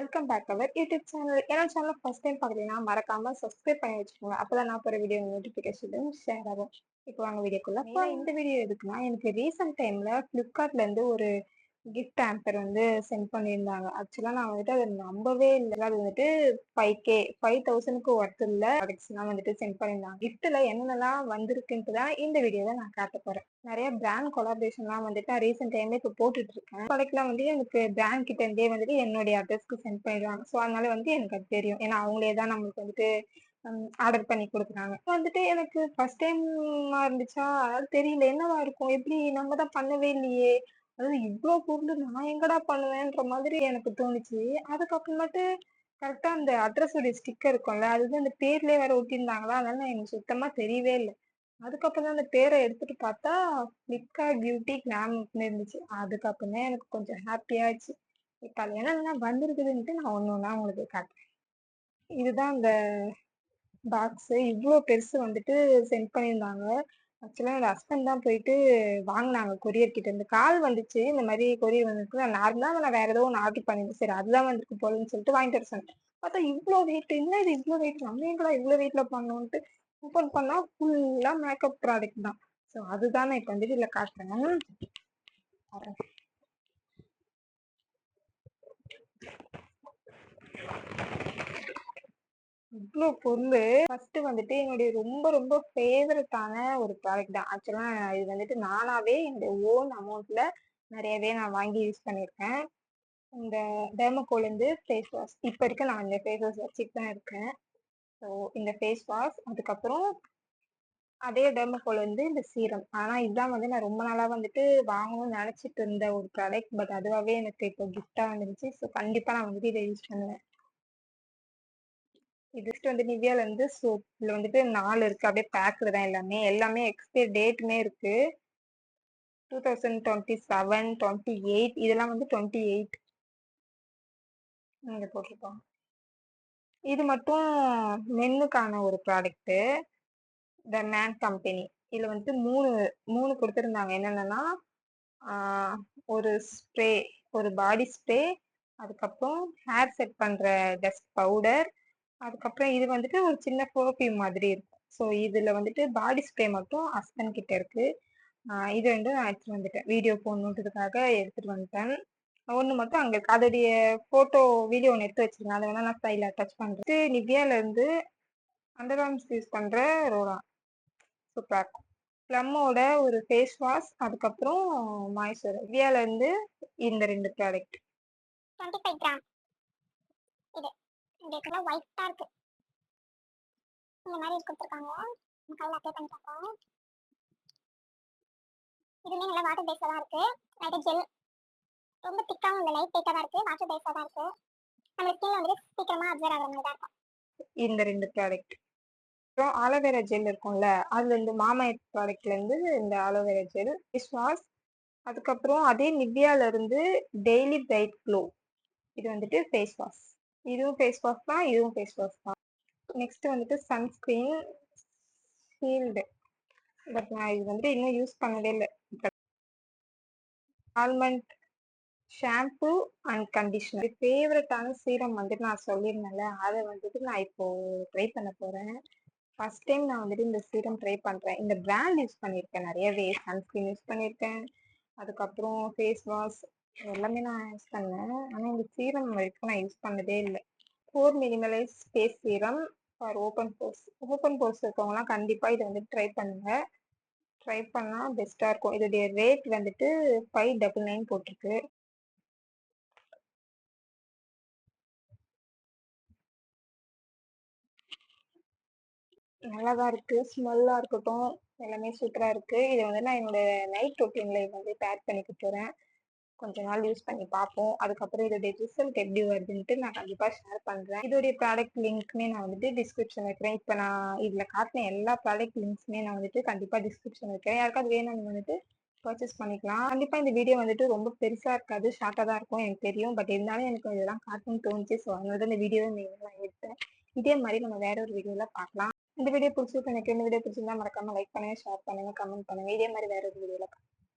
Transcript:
Welcome back our YouTube channel. என்னோட channel first time பார்க்குறீங்கன்னா மறக்காம சப்ஸ்கிரைப் பண்ணி வச்சுக்கோங்க. அப்பதான் நான் போகிற வீடியோ நோட்டிஃபிகேஷன் ஷேர் ஆகும். இப்போ வாங்க வீடியோக்குள்ள. இந்த வீடியோ எதுக்குன்னா, எனக்கு ரீசெண்ட் டைம்ல ஃப்ளிப்கார்ட்ல இருந்து ஒரு கிஃப்ட் ஹேம்பர் வந்து சென்ட் பண்ணியிருந்தாங்க. ஆக்சுவலா நான் வந்துட்டு அதை நம்பவே இல்லை. அது வந்துட்டு 5K 5000க்கு ஒர்த் உள்ள ப்ராடக்ட்ஸ்லாம் வந்துட்டு சென்ட் பண்ணியிருந்தாங்க. கிஃப்ட்ல என்னென்னலாம் வந்திருக்குன்ட்டு தான் இந்த வீடியோவை நான் காட்ட போறேன். நிறைய பிராண்ட் கொலாபரேஷன்லாம் வந்துட்டு நான் ரீசெண்ட் டைம்ல இப்போ போட்டுட்டு இருக்கேன். ப்ராடக்ட்லாம் வந்து எனக்கு பிராண்ட் கிட்ட இருந்தே வந்துட்டு என்னுடைய அட்ரஸ்க்கு சென்ட் பண்ணிடுவாங்க. ஸோ அதனால வந்து எனக்கு அது தெரியும். ஏன்னா அவங்களே தான் நம்மளுக்கு வந்துட்டு ஆர்டர் பண்ணி கொடுக்குறாங்க. வந்துட்டு எனக்கு ஃபர்ஸ்ட் டைமா இருந்துச்சா, அதாவது தெரியல என்னவா இருக்கும், எப்படி நம்ம தான் பண்ணவே இல்லையே, அதாவது இவ்ளோ பொருள் நான் எங்கடா பண்ணுவேன்ற மாதிரி எனக்கு தோணுச்சு. அதுக்கப்புறமேட்டு கரெக்டா அந்த அட்ரஸ் உடைய ஸ்டிக்கர் இருக்கும்ல, அது வந்து அந்த பேர்லயே வேற ஒட்டியிருந்தாங்களா, அதனால எனக்கு சுத்தமா தெரியவே இல்லை. அதுக்கப்புறம் தான் அந்த பேரை எடுத்துட்டு பார்த்தா ஃப்ளிப்கார்ட் பியூட்டி கிளாம்னு இருந்துச்சு. அதுக்கப்புறம் தான் எனக்கு கொஞ்சம் ஹாப்பியாச்சு. இப்ப அது என்னென்ன வந்திருக்குதுன்ட்டு நான் ஒண்ணு ஒண்ணா உங்களுக்கு காட்டுறேன். இதுதான் அந்த பாக்ஸ். இவ்ளோ பெருசு வந்துட்டு சென்ட் பண்ணியிருந்தாங்க. ஆக்சுவலா என்னோட ஹஸ்பண்ட் தான் போயிட்டு வாங்குனாங்க கொரியர் கிட்ட இருந்து. கால் வந்துச்சு, இந்த மாதிரி கொரியர் வந்திருக்கு. நான் நார்மலா நான் வேற ஏதோ ஒன்று ஆர்டர் பண்ணியிருந்தேன். சரி அதுதான் வந்திருக்கு போலன்னு சொல்லிட்டு வாங்கிட்டு வர சொன்னேன். பார்த்தா இவ்ளோ வெயிட், என்ன இது இவ்ளோ வெயிட், நம்ம எங்கடா இவ்ளோ வெயிட்ல பண்ணோம்ட்டு ஓப்பன் பண்ணா ஃபுல்லா மேக்கப் ப்ராடக்ட் தான். ஸோ அதுதான் நான் இப்போ வந்துட்டு இதுல காட்டுறேன். இவ்ளோ பொருளு. ஃபர்ஸ்ட் வந்துட்டு என்னுடைய ரொம்ப ரொம்ப ஃபேவரட்டான ஒரு ப்ராடக்ட் தான். ஆக்சுவலா இது வந்துட்டு நானாவே என்னுடைய ஓன் அமௌண்ட்ல நிறையவே நான் வாங்கி யூஸ் பண்ணியிருக்கேன். இந்த டெர்மோகோல் இருந்து ஃபேஸ் வாஷ். இப்போ இருக்க நான் இந்த ஃபேஸ் வாஷ் வச்சுட்டு தான் இருக்கேன். ஸோ இந்த ஃபேஸ் வாஷ், அதுக்கப்புறம் அதே டெர்மோகோல் வந்து இந்த சீரம். ஆனா இதுதான் வந்து நான் ரொம்ப நாளா வந்துட்டு வாங்கணும்னு நினைச்சிட்டு இருந்த ஒரு ப்ராடக்ட். பட் அதுவாகவே எனக்கு இப்போ கிஃப்டா வந்துருச்சு. ஸோ கண்டிப்பா நான் வந்துட்டு இதை யூஸ் பண்ணுவேன். இது வந்து நிவியால இருந்து சோப். இதுல வந்துட்டு 4 இருக்கு. அப்படியே பேக்டு தான் எல்லாமே. எல்லாமே எக்ஸ்பைரி டேட்டுமே இருக்கு. 2027, 28, இதெல்லாம் வந்து 28 இங்க போட்டிருக்கோம். இது மட்டும் மென்னுக்கான ஒரு ப்ராடக்ட். The man company. இதுல வந்துட்டு மூணு கொடுத்துருந்தாங்க. என்னென்னன்னா ஒரு ஸ்ப்ரே, ஒரு பாடி ஸ்ப்ரே, அதுக்கப்புறம் ஹேர் செட் பண்ற டஸ்ட் பவுடர், அதுக்கப்புறம் இது வந்துட்டு ஒரு சின்ன பர்ஃப்யூம் மாதிரி இருக்கும். ஸோ இதுல வந்துட்டு பாடி ஸ்ப்ரே மட்டும் ஹஸ்பண்ட் கிட்ட இருக்கு. இது ரெண்டும் நான் எடுத்துட்டு வந்துட்டேன். வீடியோ போடணுன்றதுக்காக எடுத்துட்டு வந்துட்டேன். ஒண்ணு மட்டும் அங்க இருக்கு. அதோடைய போட்டோ வீடியோ ஒன்று எடுத்து வச்சிருக்கேன். அதை வேணா நான் ஸ்டைல அட்டாச் பண்றேன். நிவியால இருந்து அண்டர் ஆர்ம்ஸ் யூஸ் பண்ற ரோலா சூப்பரா இருக்கும். ப்ளம்மோட ஒரு ஃபேஸ் வாஷ், அதுக்கப்புறம் மாய்ஸ்சரைசர். நிவியால இருந்து இந்த 2 ப்ராடக்ட். 25 கிராம். இது இந்த ஒயிட்டா இருக்கு. இந்த மாதிரி கொடுத்துருக்காங்க. கையில் அப்ளை பண்ணி பார்ப்போம். இதுவுமே நல்லா வாட்டர் பேஸாக தான் இருக்கு. லைட்டாக ஜெல், ரொம்ப திக்காகவும் இல்லை, லைட் வெயிட்டாக தான் இருக்கு. வாட்டர் பேஸாக தான் இருக்கு. நம்ம ஸ்கின்ல வந்துட்டு சீக்கிரமா அப்சர்வ் ஆகிற மாதிரி தான் இருக்கும். இந்த 2 ப்ராடக்ட். அப்புறம் ஆலோவேரா ஜெல் இருக்கும்ல, அதுல இந்த மாமாஎர்த் ப்ராடக்ட்ல இருந்து இந்த ஆலோவேரா ஜெல் ஃபேஸ் வாஷ், அதுக்கப்புறம் அதே நிவியால இருந்து டெய்லி பிரைட் க்ளோ. இது வந்துட்டு ஃபேஸ் வாஷ். இதுவும் ஃபேஸ் வாஷ் தான், இதுவும் ஃபேஸ் வாஷ் தான். நெக்ஸ்ட் வந்துட்டு சன்ஸ்கிரீன் ஷீல்டு. பட் நான் இது வந்துட்டு இன்னும் யூஸ் பண்ணவே இல்லை. Almond shampoo and conditioner. ஃபேவரட்டான சீரம் வந்துட்டு நான் சொல்லியிருந்தேன்ல, அதை வந்துட்டு நான் இப்போ ட்ரை பண்ண போறேன். ஃபர்ஸ்ட் டைம் நான் வந்துட்டு இந்த சீரம் ட்ரை பண்றேன். இந்த பிராண்ட் யூஸ் பண்ணியிருக்கேன் நிறையவே. சன்ஸ்கிரீன் யூஸ் பண்ணியிருக்கேன், அதுக்கப்புறம் ஃபேஸ் வாஷ் எல்லாமே நான் யூஸ் பண்ணேன். ஆனால் இந்த சீரம் வரைக்கும் நான் யூஸ் பண்ணதே இல்லை. 4 minimalise face serum for open pores. Open pores இருக்கவங்கலாம் கண்டிப்பாக இதை வந்துட்டு ட்ரை பண்ணுங்க. ட்ரை பண்ணால் பெஸ்ட்டாக இருக்கும். இதோடைய ரேட் வந்துட்டு 599 போட்டிருக்கு. நல்லா தான் இருக்கு. ஸ்மெல்லா இருக்கட்டும் எல்லாமே சூப்பரா இருக்கு. இது வந்து நான் என்னோட நைட் ரொட்டீன்ல இது வந்து பேக் பண்ணிக்க போறேன். கொஞ்ச நாள் யூஸ் பண்ணி பார்ப்போம். அதுக்கப்புறம் இதோடைய ரிசல்ட் எப்படி வருதுன்ட்டு நான் கண்டிப்பா ஷேர் பண்றேன். இதோடைய ப்ராடக்ட் லிங்க்மே நான் வந்துட்டு டிஸ்கிரிப்ஷன் வைக்கிறேன். இப்போ நான் இதுல காட்டின எல்லா ப்ராடக்ட் லிங்க்ஸுமே நான் வந்துட்டு கண்டிப்பா டிஸ்கிரிப்ஷன் வைக்கிறேன். யாருக்காவது வேணும்னு வந்துட்டு பர்ச்சேஸ் பண்ணிக்கலாம். கண்டிப்பா இந்த வீடியோ வந்துட்டு ரொம்ப பெருசா இருக்காது, ஷார்ட்டா தான் இருக்கும் எனக்கு தெரியும். பட் இருந்தாலும் எனக்கு இதெல்லாம் காட்டணும்னு தோணுச்சு. ஸோ அதனால தான் இந்த வீடியோவை நான் எடுத்தேன். இதே மாதிரி நம்ம வேற ஒரு வீடியோல பார்க்கலாம். இந்த வீடியோ பிடிச்சிருக்கு. எனக்கு இந்த வீடியோ பிடிச்சிருந்தா மறக்காம லைக் பண்ணுங்க, ஷேர் பண்ணுங்க, கமெண்ட் பண்ணுங்க. இதே மாதிரி வேற ஒரு வீடியோல